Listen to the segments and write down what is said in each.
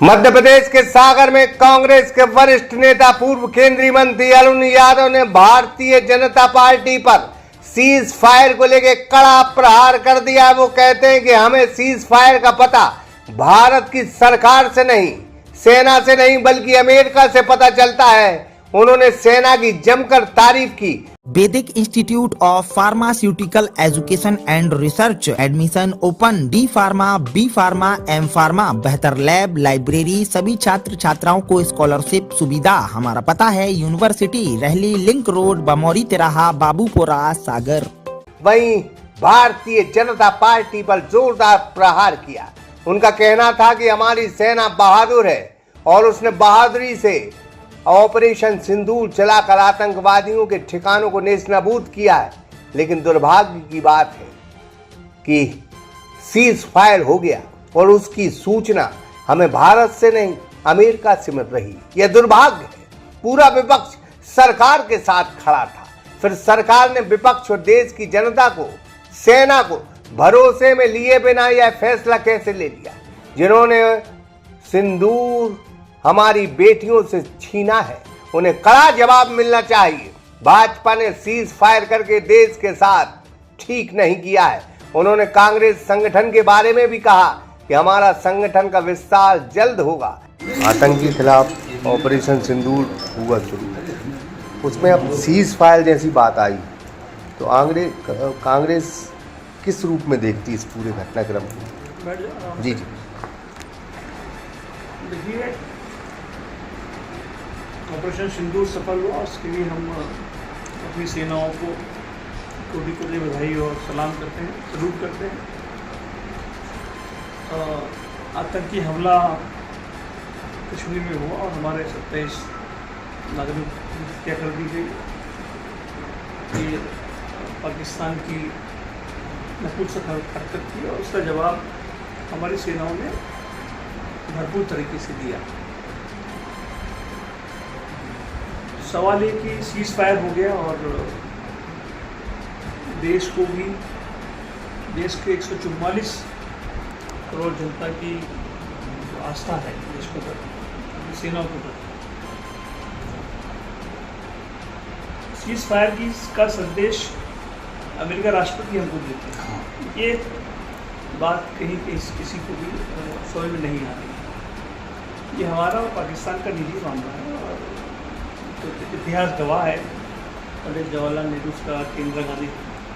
मध्य प्रदेश के सागर में कांग्रेस के वरिष्ठ नेता पूर्व केंद्रीय मंत्री अरुण यादव ने भारतीय जनता पार्टी पर सीज फायर को लेकर कड़ा प्रहार कर दिया। वो कहते हैं कि हमें सीज फायर का पता भारत की सरकार से नहीं, सेना से नहीं, बल्कि अमेरिका से पता चलता है। उन्होंने सेना की जमकर तारीफ की। Vaidik institute of pharmaceutical education and research admission open. D pharma, B pharma, M pharma, बेहतर लैब, लाइब्रेरी, सभी छात्र छात्राओं को स्कॉलरशिप सुविधा। हमारा पता है यूनिवर्सिटी, रहली लिंक रोड, बमौरी तिराहा, बाबूपुरा, सागर। वहीं भारतीय जनता पार्टी पर जोरदार प्रहार किया। उनका कहना था कि हमारी सेना बहादुर है और उसने बहादुरी से ऑपरेशन सिंदूर चलाकर आतंकवादियों के ठिकानों को नेस्तनाबूद किया है। लेकिन दुर्भाग्य की बात है कि सीज फायर हो गया और उसकी सूचना हमें भारत से नहीं, अमेरिका से मिल रही। यह दुर्भाग्य है। पूरा विपक्ष सरकार के साथ खड़ा था, फिर सरकार ने विपक्ष और देश की जनता को, सेना को भरोसे में लिए बिना यह फैसला कैसे ले लिया। जिन्होंने सिंदूर हमारी बेटियों से छीना है, उन्हें कड़ा जवाब मिलना चाहिए। भाजपा ने सीज फायर करके देश के साथ ठीक नहीं किया है। उन्होंने कांग्रेस संगठन के बारे में भी कहा कि हमारा संगठन का विस्तार जल्द होगा। आतंक के खिलाफ ऑपरेशन सिंदूर हुआ शुरू, उसमें अब सीज फायर जैसी बात आई तो कांग्रेस किस रूप में देखती इस पूरे घटनाक्रम को? जी देखिए, ऑपरेशन सिंदूर सफल हुआ, उसके लिए हम अपनी सेनाओं को कोटि कोटि बधाई और सलाम करते हैं, सलूट करते हैं। आतंकी हमला कश्मीर में हुआ और हमारे 27 नागरिक की हत्या कर दी गई। ये पाकिस्तान की नपुंसक हरकत थी और उसका जवाब हमारी सेनाओं ने भरपूर तरीके से दिया। सवाल ये कि सीज फायर हो गया और देश को भी, देश के 144 करोड़ जनता की आस्था है देश को प्रति, सेनाओं को प्रति। सीज फायर का संदेश अमेरिका राष्ट्रपति हमको देते हैं। ये बात कहीं किसी को भी समझ में नहीं आ रही। ये हमारा और पाकिस्तान का निजी मामला है और तो इतिहास गवाह है। पंडित जवाहरलाल नेहरू का इंदिरा गांधी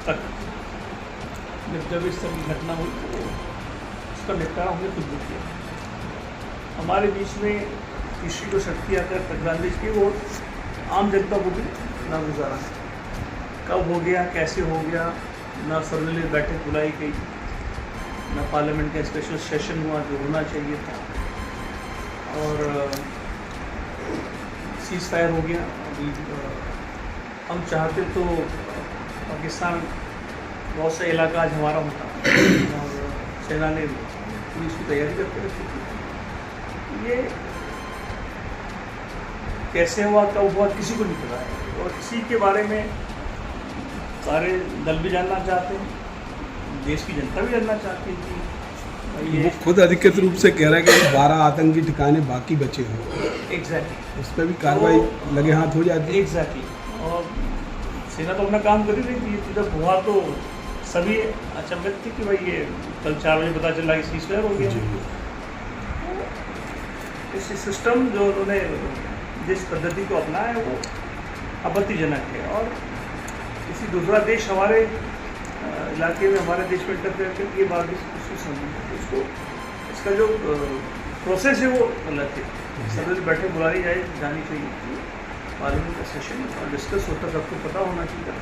तक जब इस तरह की घटना हुई तो उसका निपटारा हमने खुद भी किया। हमारे बीच में तीसरी जो शक्ति आकर टकराने की वो आम जनता को भी ना गुजारा है। कब हो गया, कैसे हो गया, ना सर्वदलीय बैठक बुलाई गई, ना पार्लियामेंट का स्पेशल सेशन हुआ जो होना चाहिए था, और सीज फायर हो गया। अभी हम चाहते तो पाकिस्तान बहुत सा इलाका आज हमारा होता और सेना ने पूरी इसकी तैयारी करके रखी थी। ये कैसे हुआ, कब हुआ, किसी को नहीं पता है और इसी के बारे में सारे दल भी जानना चाहते हैं, देश की जनता भी जानना चाहती है कि वो खुद अधिकृत रूप से कह रहा है कि 12 आतंकी ठिकाने बाकी बचे हैं। एग्जैक्टली उस पर भी कार्रवाई लगे हाथ हो जाती है। एग्जैक्टली और सेना तो अपना काम कर ही रही थी। ये जब हुआ तो सभी अचंभित थे कि भाई ये कल 4 बजे पता चला कि सीज फायर हो गया। इस सिस्टम जो उन्होंने जिस पद्धति को अपनाया है वो आपत्तिजनक है और किसी दूसरा देश हमारे इलाके में, हमारे देश में इंटरफेयर करके ये बात भी उसको इसका जो प्रोसेस है वो गलत है। सदन बैठे बुलाई जानी चाहिए, पार्लियामेंट का सेशन और डिस्कस होता, सबको पता होना चाहिए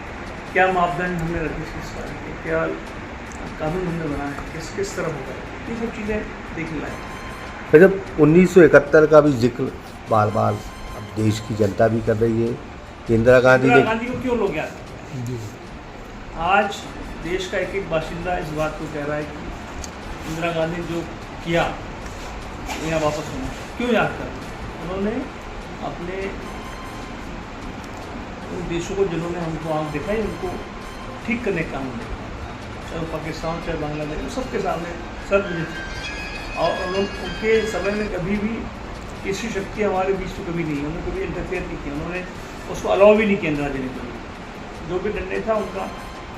क्या मापदंड हमने रखे के, क्या कानून हमने बनाया, किस तरह होगा, ये सब चीज़ें देखने लायक। जब 1971 का भी जिक्र बार बार अब देश की जनता भी कर रही है। इंदिरा गांधी को क्यों लोग याद करते हैं? आज देश का एक बाशिंदा इस बात को कह रहा है कि इंदिरा गांधी ने जो किया यहाँ वापस होना क्यों याद कर? उन्होंने अपने उन देशों को जिन्होंने हमको आंख दिखाई उनको ठीक करने का काम देखा, चाहे पाकिस्तान चाहे बांग्लादेश, सबके सामने सर और उनके समय में कभी भी किसी शक्ति हमारे बीच में कभी नहीं, उन्होंने कभी इंटरफेयर नहीं किया, उन्होंने उसको अलाउ भी नहीं किया इंदिरा देने के लिए। जो भी निर्णय था उनका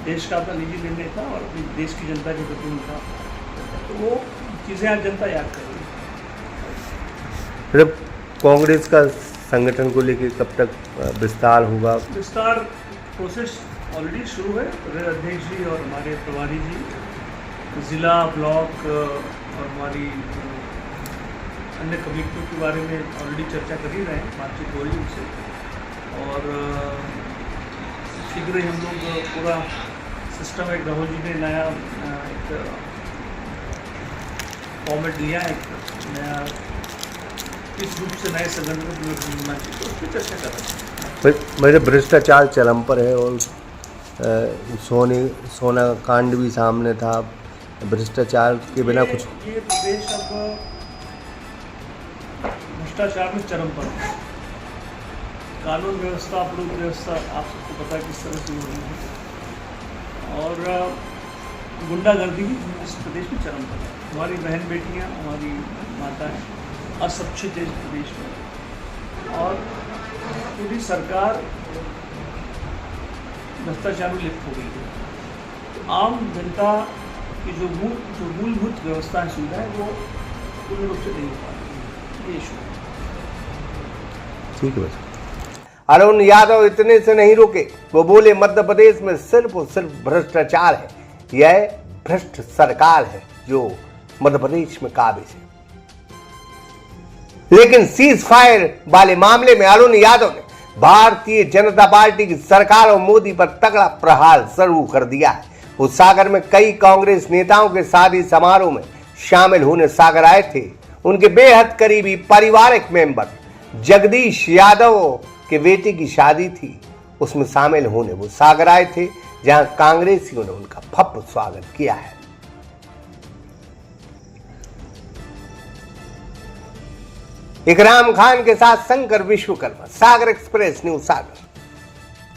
देश का अपना निजी निर्णय था और अपनी देश की जनता के प्रति उनका, तो वो चीज़ें आज जनता याद कर रही है। फिर कांग्रेस का संगठन को लेकर कब तक विस्तार होगा? विस्तार प्रोसेस ऑलरेडी शुरू है। प्रदेश अध्यक्ष जी और हमारे प्रभारी जी ज़िला, ब्लॉक और हमारी अन्य कमेटियों के बारे में ऑलरेडी चर्चा कर ही रहे हैं, बातचीत हो रही है उनसे। और शीघ्र ही हम लोग पूरा सिस्टम, एक राहुल जी ने नया एक फॉर्मेट लिया है, एक नया किस रूप से नए संगठन को बनना चाहिए, तो उस पर चर्चा कर रहे हैं। मेरे भ्रष्टाचार चरम पर है और सोना कांड भी सामने था। भ्रष्टाचार के बिना कुछ, ये प्रदेश अब भ्रष्टाचार में चरम पर है। कानून व्यवस्था, अपराध व्यवस्था आप सबको पता है किस तरह से हो रही है, और गुंडागर्दी भी इस प्रदेश में चरम पर है। हमारी बहन बेटियां, हमारी माताएं असुरक्षित है इस प्रदेश में, और पूरी सरकार भ्रष्टाचार में लिप्त हो गई है। आम जनता की जो मूलभूत व्यवस्था है, सुविधा है, वो पूर्ण रूप से नहीं हो पा रही है। ये इशू है। ठीक है बस। अरुण यादव इतने से नहीं रुके, वो बोले मध्य प्रदेश में सिर्फ और सिर्फ भ्रष्टाचार है, यह भ्रष्ट सरकार है जो मध्य प्रदेश में काबिज है। लेकिन सीज फायर वाले मामले में अरुण यादव ने भारतीय जनता पार्टी की सरकार और मोदी पर तगड़ा प्रहार शुरू कर दिया है। वो सागर में कई कांग्रेस नेताओं के शादी समारोह में शामिल होने सागर आए थे। उनके बेहद करीबी पारिवारिक मेंबर जगदीश यादव के बेटे की शादी थी, उसमें शामिल होने वो सागर आए थे, जहां कांग्रेसियों ने उनका भव्य स्वागत किया है। इकराम खान के साथ शंकर विश्वकर्मा, सागर एक्सप्रेस न्यूज सागर।